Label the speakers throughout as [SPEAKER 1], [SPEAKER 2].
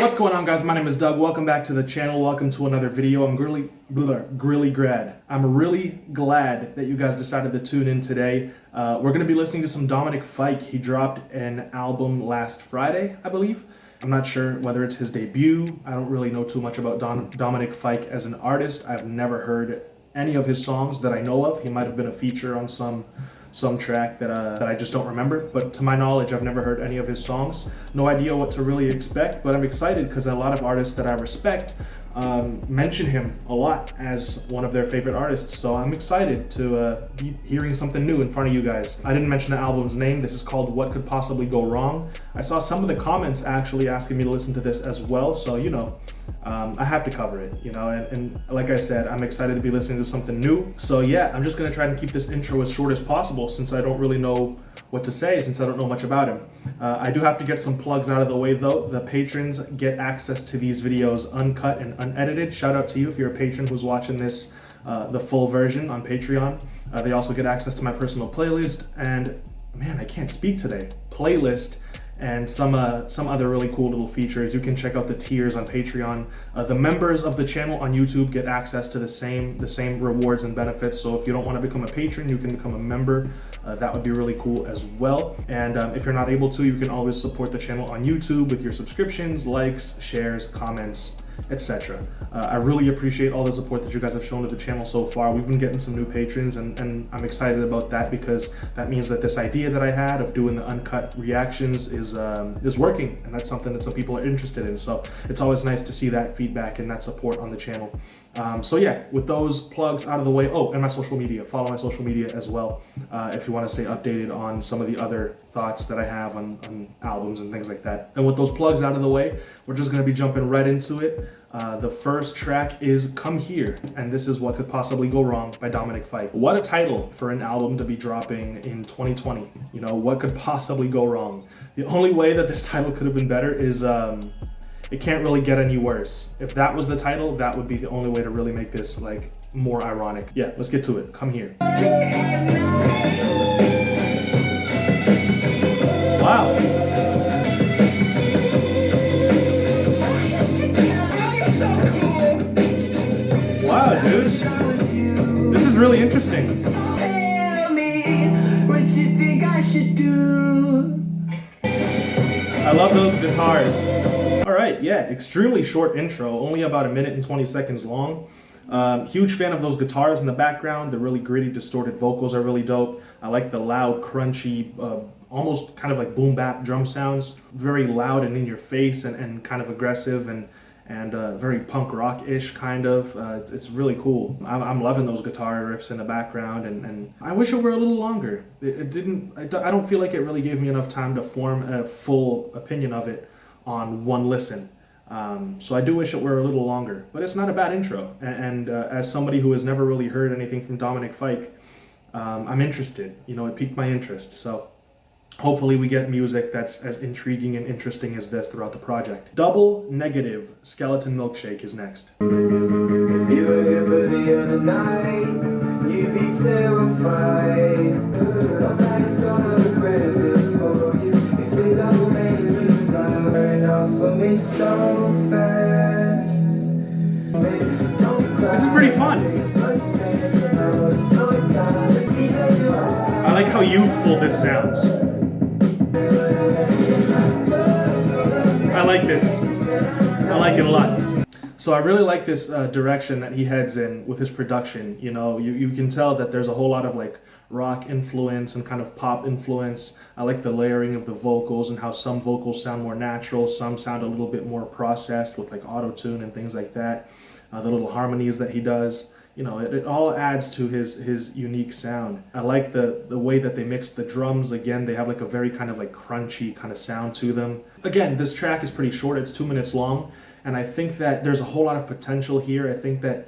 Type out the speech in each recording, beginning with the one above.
[SPEAKER 1] What's going on, guys? My name is Doug. Welcome back to the channel. Welcome to another video. I'm really glad that you guys decided to tune in today. We're going to be listening to some Dominic Fike. He dropped an album last Friday, I believe. I'm not sure whether it's his debut. I don't really know too much about Dominic Fike as an artist. I've never heard any of his songs that I know of. He might have been a feature on some track that I just don't remember, but to my knowledge, I've never heard any of his songs. No idea what to really expect, but I'm excited because a lot of artists that I respect mention him a lot as one of their favorite artists, so I'm excited to be hearing something new in front of you guys. I didn't mention the album's name. This is called What Could Possibly Go Wrong. I saw some of the comments actually asking me to listen to this as well, so I have to cover it, and like I said, I'm excited to be listening to something new. So yeah, I'm just gonna try and keep this intro as short as possible since I don't really know what to say, since I don't know much about him. I do have to get some plugs out of the way though. The patrons get access to these videos uncut and unedited. Shout out to you if you're a patron who's watching this, the full version on Patreon. They also get access to my personal playlist and, man, I can't speak today, playlist, and some other really cool little features. You can check out the tiers on Patreon. The members of the channel on YouTube get access to the same rewards and benefits. So if you don't want to become a patron, you can become a member. That would be really cool as well. And if you're not able to, you can always support the channel on YouTube with your subscriptions, likes, shares, comments, etc. I really appreciate all the support that you guys have shown to the channel so far. We've been getting some new patrons, and I'm excited about that because that means that this idea that I had of doing the uncut reactions is working, and that's something that some people are interested in. So it's always nice to see that feedback and that support on the channel. So yeah, with those plugs out of the way, and my social media. Follow my social media as well if you want to stay updated on some of the other thoughts that I have on albums and things like that. And with those plugs out of the way, we're just going to be jumping right into it. The first track is Come Here, and this is What Could Possibly Go Wrong by Dominic Fike. What a title for an album to be dropping in 2020. What could possibly go wrong? The only way that this title could have been better is it can't really get any worse. If that was the title, that would be the only way to really make this like more ironic. Yeah, let's get to it. Come Here. Wow. Wow, dude. This is really interesting. Tell me what you think I should do. I love those guitars. All right, yeah, extremely short intro, only about 1 minute and 20 seconds long. Huge fan of those guitars in the background. The really gritty, distorted vocals are really dope. I like the loud, crunchy, almost kind of like boom bap drum sounds. Very loud and in your face and kind of aggressive and very punk rock-ish kind of. It's really cool. I'm loving those guitar riffs in the background, and I wish it were a little longer. I don't feel like it really gave me enough time to form a full opinion of it on one listen. So I do wish it were a little longer, but it's not a bad intro. And as somebody who has never really heard anything from Dominic Fike, I'm interested. It piqued my interest. So hopefully we get music that's as intriguing and interesting as this throughout the project. Double Negative, Skeleton Milkshake is next.
[SPEAKER 2] If you were here for the other night, you'd be terrified. Nobody's gonna regret this for you. If it don't make you smile, turn off for me so fast.
[SPEAKER 1] This is pretty fun. I like how youthful this sounds. I like this. I like it a lot. So I really like this direction that he heads in with his production. You can tell that there's a whole lot of like rock influence and kind of pop influence. I like the layering of the vocals and how some vocals sound more natural, some sound a little bit more processed with like auto-tune and things like that. The little harmonies that he does. It all adds to his unique sound. I like the way that they mix the drums. Again, they have like a very kind of like crunchy kind of sound to them. Again, this track is pretty short. It's 2 minutes long. And I think that there's a whole lot of potential here. I think that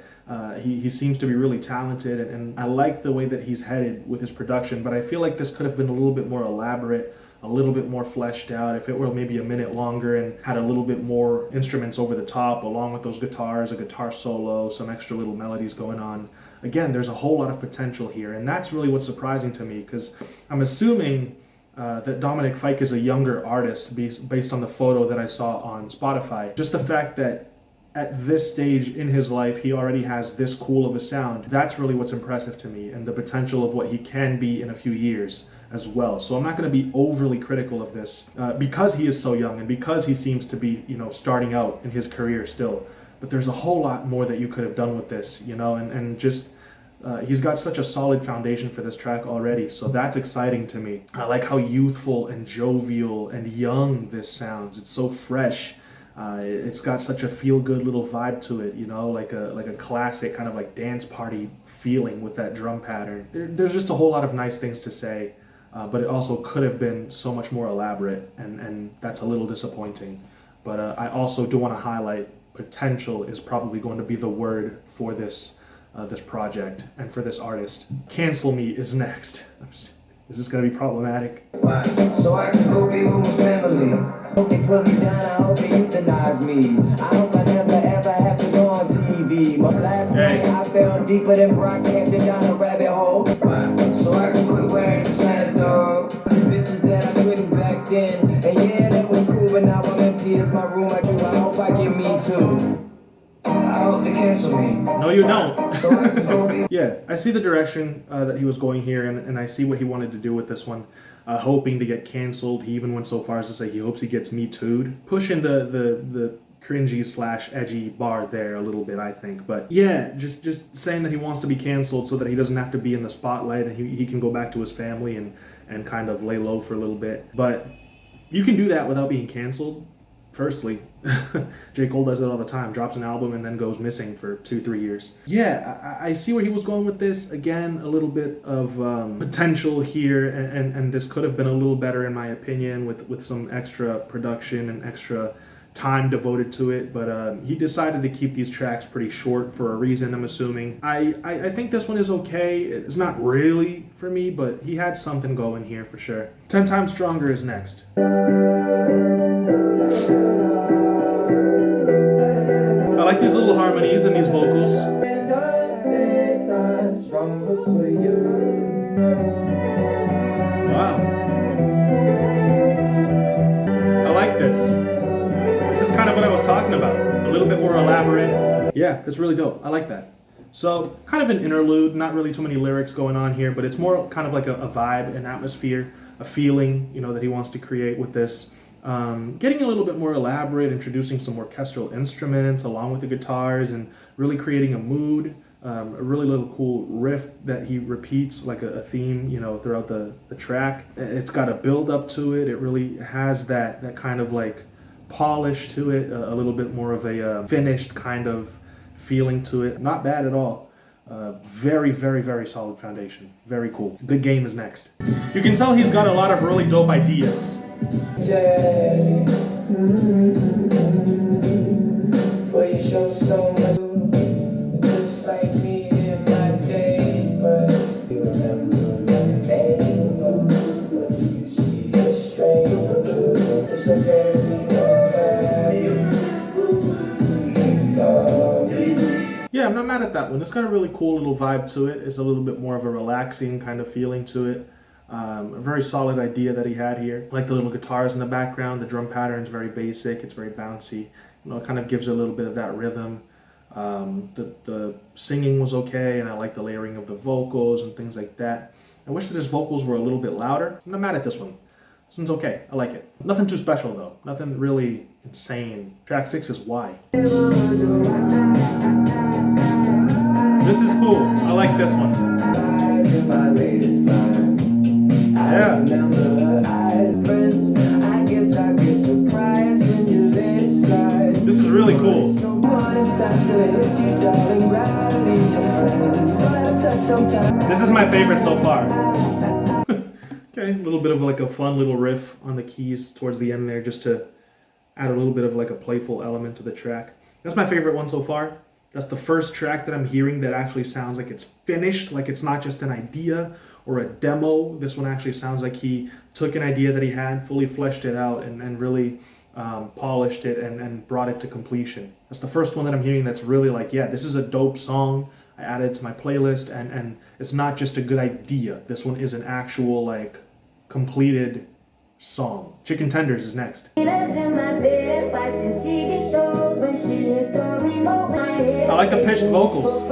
[SPEAKER 1] he seems to be really talented. And I like the way that he's headed with his production. But I feel like this could have been a little bit more elaborate, a little bit more fleshed out. If it were maybe 1 minute longer and had a little bit more instruments over the top, along with those guitars, a guitar solo, some extra little melodies going on. Again, there's a whole lot of potential here. And that's really what's surprising to me, because I'm assuming that Dominic Fike is a younger artist based on the photo that I saw on Spotify. Just the fact that at this stage in his life, he already has this cool of a sound. That's really what's impressive to me, and the potential of what he can be in a few years as well. So I'm not going to be overly critical of this because he is so young and because he seems to be, starting out in his career still. But there's a whole lot more that you could have done with this, and just he's got such a solid foundation for this track already, so that's exciting to me. I like how youthful and jovial and young this sounds. It's so fresh. It's got such a feel-good little vibe to it, like a classic kind of like dance party feeling with that drum pattern. There's just a whole lot of nice things to say, but it also could have been so much more elaborate, and that's a little disappointing. But I also do want to highlight potential is probably going to be the word for this project and for this artist. Cancel Me is next. Is this going to be problematic?
[SPEAKER 2] So I can go be with my family. They put me down, I hope they euthanize me. I hope I never ever have to go on TV. My last night I fell deeper than Brockhampton down a rabbit hole. So I can quit wearing this mask off. Bitches that I couldn't back then. And yeah, that was cool, but now I'm empty as my room. I hope I get me too. I hope they cancel me.
[SPEAKER 1] No, you don't. Yeah, I see the direction that he was going here, and I see what he wanted to do with this one. Hoping to get canceled. He even went so far as to say he hopes he gets Me Too'd. Pushing the cringy / edgy bar there a little bit, I think. But yeah, just saying that he wants to be canceled so that he doesn't have to be in the spotlight and he can go back to his family and kind of lay low for a little bit. But you can do that without being canceled. Firstly, J. Cole does it all the time, drops an album and then goes missing for 2-3 years. Yeah, I see where he was going with this. Again, a little bit of potential here, and this could have been a little better in my opinion with some extra production and extra time devoted to it, but he decided to keep these tracks pretty short for a reason, I'm assuming. I think this one is okay. It's not really for me, but he had something going here for sure. 10 Times Stronger is next. I like these little harmonies and these vocals. Wow. I like this. This is kind of what I was talking about. A little bit more elaborate. Yeah, it's really dope. I like that. So, kind of an interlude, not really too many lyrics going on here, but it's more kind of like a vibe, an atmosphere, a feeling, that he wants to create with this. Getting a little bit more elaborate, introducing some orchestral instruments along with the guitars and really creating a mood, a really little cool riff that he repeats like a theme, throughout the track. It's got a build up to it. It really has that kind of like polish to it, a little bit more of a finished kind of feeling to it. Not bad at all. Very, very, very solid foundation. Very cool. Big Game is next. You can tell he's got a lot of really dope ideas.
[SPEAKER 2] Yeah. Boy, you show so much, just like me in my day, but you remember my name, but you see a stranger. It's okay to be okay.
[SPEAKER 1] Yeah, I'm not mad at that one. It's got a really cool little vibe to it. It's a little bit more of a relaxing kind of feeling to it. A very solid idea that he had here. I like the little guitars in the background. The drum pattern is very basic. It's very bouncy. It kind of gives a little bit of that rhythm. The singing was okay, and I like the layering of the vocals and things like that. I wish that his vocals were a little bit louder. I'm not mad at this one. This one's okay. I like it. Nothing too special though. Nothing really insane. Track 6 is Why. This is cool. I like this one. Yeah. This is really cool. This is my favorite so far. Okay, a little bit of like a fun little riff on the keys towards the end there, just to add a little bit of like a playful element to the track. That's my favorite one so far. That's the first track that I'm hearing that actually sounds like it's finished, like it's not just an idea or a demo. This one actually sounds like he took an idea that he had, fully fleshed it out, and really polished it and brought it to completion. That's the first one that I'm hearing that's really like, yeah, this is a dope song. I added it to my playlist, and it's not just a good idea. This one is an actual like completed song. Chicken Tenders is next. I like the pitched vocals.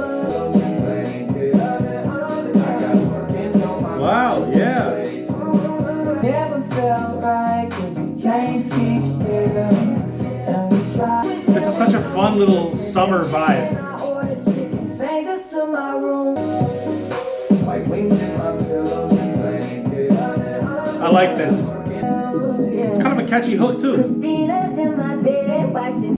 [SPEAKER 1] Wow, yeah. This is such a fun little summer vibe. I like this. It's kind of a catchy hook too.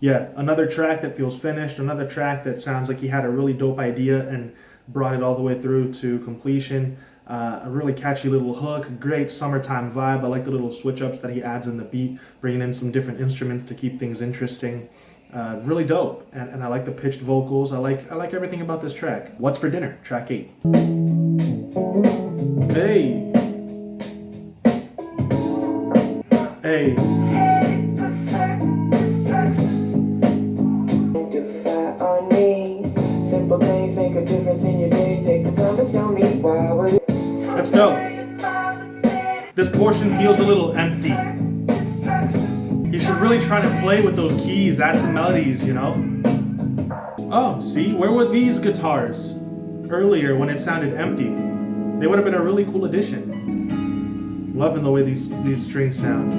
[SPEAKER 1] Yeah, another track that feels finished, another track that sounds like he had a really dope idea and brought it all the way through to completion. A really catchy little hook, great summertime vibe. I like the little switch ups that he adds in the beat, bringing in some different instruments to keep things interesting. Really dope, and I like the pitched vocals. I like everything about this track. What's for Dinner, track 8. Hey. Hey. Simple things make a difference in your day. Take the time to show me why. That's dope. This portion feels a little empty. You should really try to play with those keys, add some melodies, you know? Oh, see? Where were these guitars earlier when it sounded empty? They would have been a really cool addition. Loving the way these strings sound.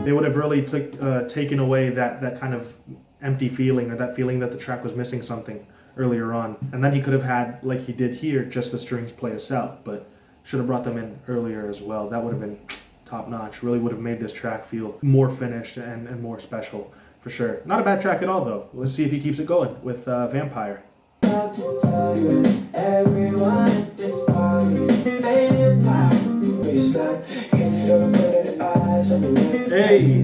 [SPEAKER 1] They would have really taken away that kind of empty feeling, or that feeling that the track was missing something earlier on. And then he could have had, like he did here, just the strings play us out, but should have brought them in earlier as well. That would have been top notch. Really would have made this track feel more finished and more special, for sure. Not a bad track at all though. Let's see if he keeps it going with Vampire. Hey.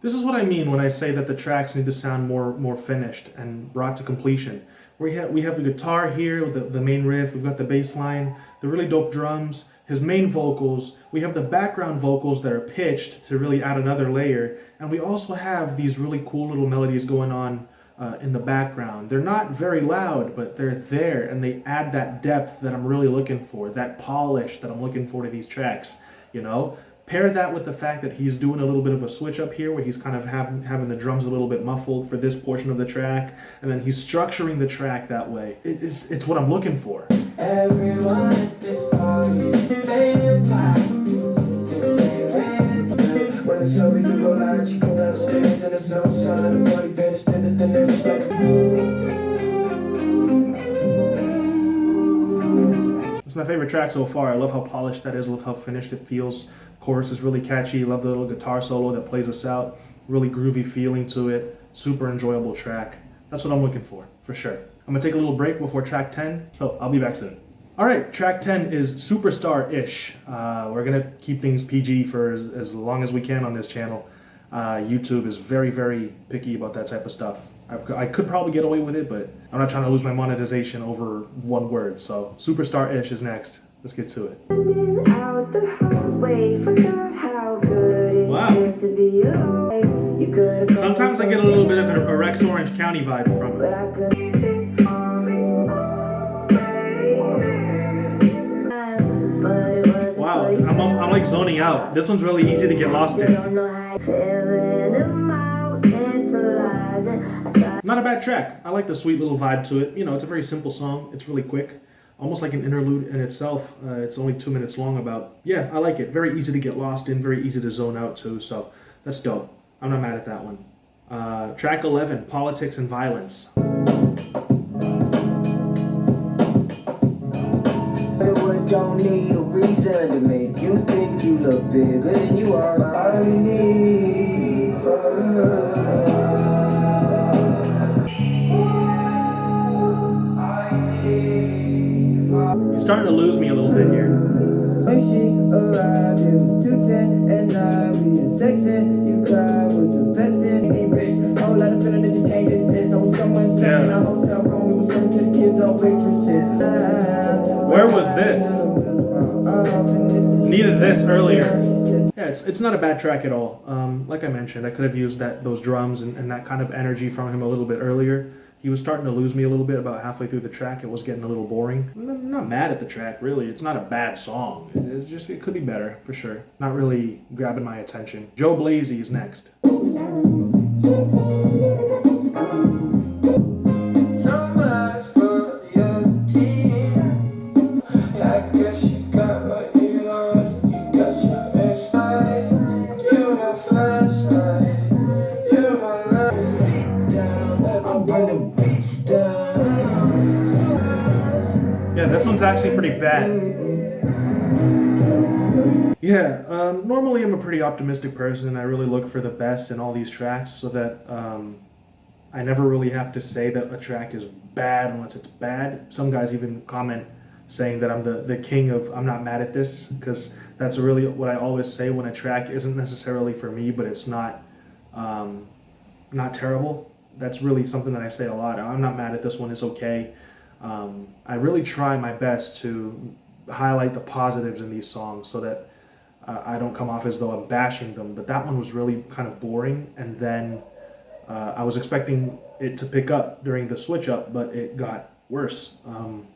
[SPEAKER 1] This is what I mean when I say that the tracks need to sound more finished and brought to completion. We have the guitar here, the main riff, we've got the bass line, the really dope drums, his main vocals, we have the background vocals that are pitched to really add another layer, and we also have these really cool little melodies going on in the background. They're not very loud, but they're there, and they add that depth that I'm really looking for, that polish that I'm looking for to these tracks, you know? Pair that with the fact that he's doing a little bit of a switch up here where he's kind of having the drums a little bit muffled for this portion of the track, and then he's structuring the track that way. It's what I'm looking for. Everyone at this party is when it's over, you roll out, you go downstairs, and there's no sign of the party better than the next It's my favorite track so far. I love how polished that is. I love how finished it feels. Chorus is really catchy. Love the little guitar solo that plays us out. Really groovy feeling to it. Super enjoyable track. That's what I'm looking for sure. I'm gonna take a little break before track 10, so I'll be back soon. All right, track 10 is Superstar-ish. We're gonna keep things PG for as long as we can on this channel. YouTube is very, very picky about that type of stuff. I could probably get away with it, but I'm not trying to lose my monetization over one word. So Superstar-ish is next. Let's get to it. Wow. Sometimes I get a little bit of a Rex Orange County vibe from it. Wow, I'm like zoning out. This one's really easy to get lost in. Not a bad track. I like the sweet little vibe to it. You know, it's a very simple song. It's really quick. Almost like an interlude in itself. It's only 2 minutes long about. Yeah, I like it. Very easy to get lost in. Very easy to zone out to. So that's dope. I'm not mad at that one. Track 11, Politics and Violence. Don't need a reason to make you think you look bigger than you are. I need You're starting to lose me a little bit here. When she arrived, it was 2:10 at night. We had sex and you cried. Was the best in me, rich. Whole lot of feeling that you can't dismiss. On someone stuck in a hotel room. We were serving to the kids, no waitresses. Where was this? Needed this earlier. Yeah, it's not a bad track at all. Like I mentioned, I could have used those drums and that kind of energy from him a little bit earlier. he was starting to lose me a little bit about halfway through the track. It was getting a little boring. I'm not mad at the track, really. It's not a bad song. It's just, it could be better, for sure. Not really grabbing my attention. Joe Blazy is next. Yeah, this one's actually pretty bad. Yeah, normally I'm a pretty optimistic person. I really look for the best in all these tracks so that I never really have to say that a track is bad unless it's bad. Some guys even comment saying that I'm the king of I'm not mad at this, because that's really what I always say when a track isn't necessarily for me, but it's not terrible. That's really something that I say a lot. I'm not mad at this one, it's okay. I really try my best to highlight the positives in these songs so that I don't come off as though I'm bashing them, but that one was really kind of boring, and then I was expecting it to pick up during the switch up, but it got worse.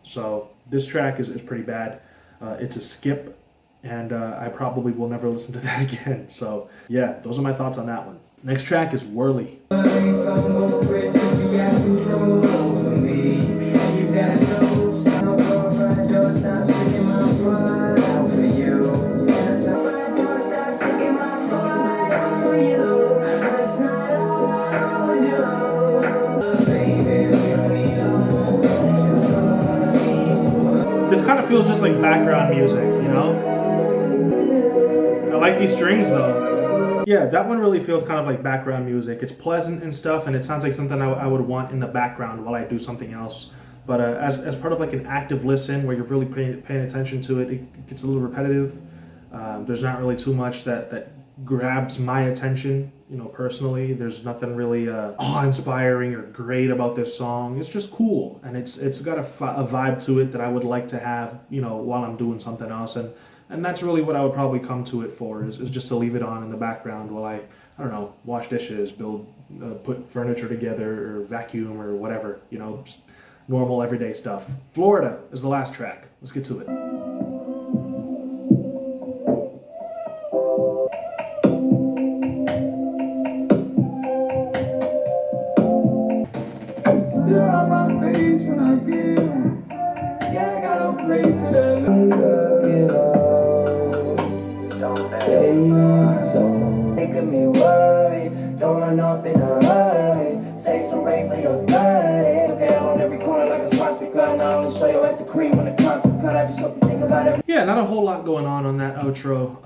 [SPEAKER 1] So this track is pretty bad. It's a skip, and I probably will never listen to that again. So yeah, those are my thoughts on that one. Next track is Whirly. This kind of feels just like background music, you know? I like these strings though. Yeah, that one really feels kind of like background music. It's pleasant and stuff, and it sounds like something I would want in the background while I do something else. But as part of like an active listen where you're really paying attention to it, it gets a little repetitive. There's not really too much that grabs my attention, you know, personally. There's nothing really awe-inspiring or great about this song. It's just cool, and it's got a vibe to it that I would like to have, you know, while I'm doing something else. And that's really what I would probably come to it for, is just to leave it on in the background while I don't know, wash dishes, put furniture together, or vacuum, or whatever, you know, just normal everyday stuff. Florida is the last track. Let's get to it.
[SPEAKER 2] Still on my face when I get home. Yeah, I got a place in the looking up. Days on, making me worry. Don't run off in a hurry. Save some rain for your 30. Okay, on every corner like a swastika. Now I'm gonna show you as the cream when the cops are cut. I just hope you think about it.
[SPEAKER 1] Yeah, not a whole lot going on that outro.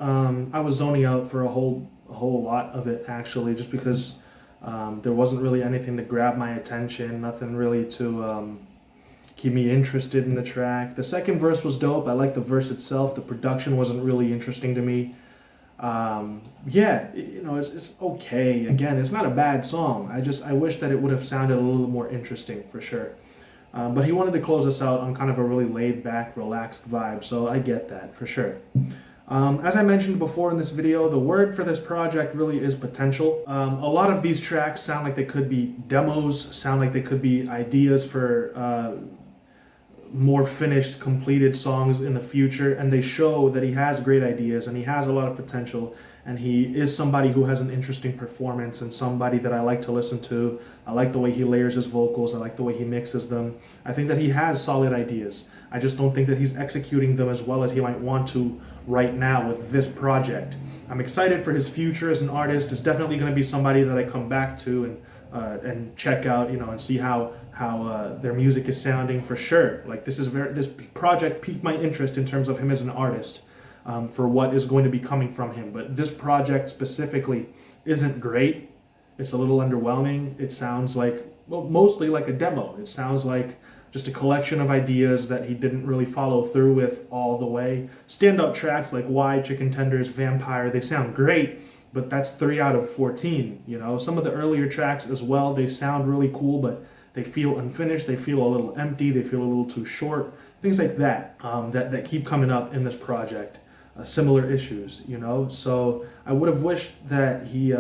[SPEAKER 1] I was zoning out for a whole lot of it, actually, just because there wasn't really anything to grab my attention, nothing really to keep me interested in the track. The second verse was dope. I liked the verse itself. The production wasn't really interesting to me. Yeah, you know, it's okay. Again, it's not a bad song. I wish that it would have sounded a little more interesting, for sure. But he wanted to close us out on kind of a really laid-back, relaxed vibe, so I get that, for sure. As I mentioned before in this video, the word for this project really is potential. A lot of these tracks sound like they could be demos, sound like they could be ideas for more finished, completed songs in the future, and they show that he has great ideas and he has a lot of potential, and he is somebody who has an interesting performance and somebody that I like to listen to. I like the way he layers his vocals. I like the way he mixes them. I think that he has solid ideas. I just don't think that he's executing them as well as he might want to right now with this project. I'm excited for his future as an artist. It's definitely going to be somebody that I come back to and check out, you know, and see how their music is sounding, for sure. Like, this project piqued my interest in terms of him as an artist, for what is going to be coming from him. But this project specifically isn't great. It's a little underwhelming. It sounds like, well, mostly like a demo. It sounds like just a collection of ideas that he didn't really follow through with all the way. Standout tracks like Why, Chicken Tenders, Vampire, they sound great, but that's 3 out of 14, you know. Some of the earlier tracks as well, they sound really cool, but they feel unfinished, they feel a little empty, they feel a little too short. Things like that, that keep coming up in this project. Similar issues, you know. So I would have wished that he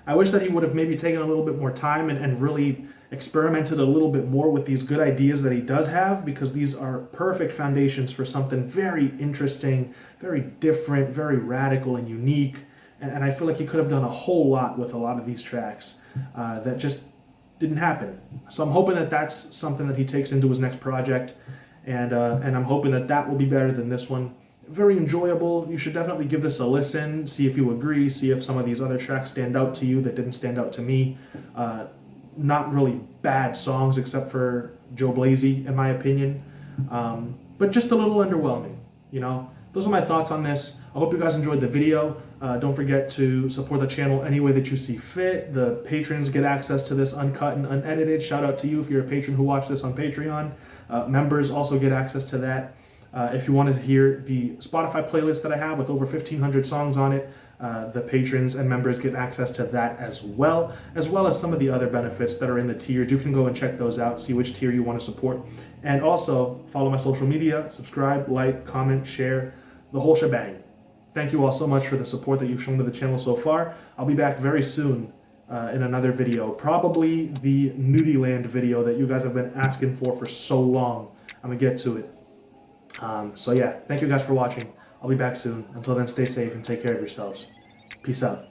[SPEAKER 1] I wish that he would have maybe taken a little bit more time and really experimented a little bit more with these good ideas that he does have, because these are perfect foundations for something very interesting, very different, very radical and unique. And I feel like he could have done a whole lot with a lot of these tracks that just didn't happen. So I'm hoping that that's something that he takes into his next project, and I'm hoping that that will be better than this one. Very enjoyable. You should definitely give this a listen, see if you agree, see if some of these other tracks stand out to you that didn't stand out to me. Not really bad songs except for Joe Blazy, in my opinion, but just a little underwhelming, you know. Those are my thoughts on this. I hope you guys enjoyed the video. Don't forget to support the channel any way that you see fit. The patrons get access to this uncut and unedited. Shout out to you if you're a patron who watched this on Patreon. Members also get access to that. If you want to hear the Spotify playlist that I have with over 1,500 songs on it, the patrons and members get access to that as well as some of the other benefits that are in the tiers. You can go and check those out, see which tier you want to support. And also follow my social media, subscribe, like, comment, share, the whole shebang. Thank you all so much for the support that you've shown to the channel so far. I'll be back very soon in another video, probably the Nudie Land video that you guys have been asking for so long. I'm gonna get to it. So yeah, thank you guys for watching. I'll be back soon. Until then, stay safe and take care of yourselves. Peace out.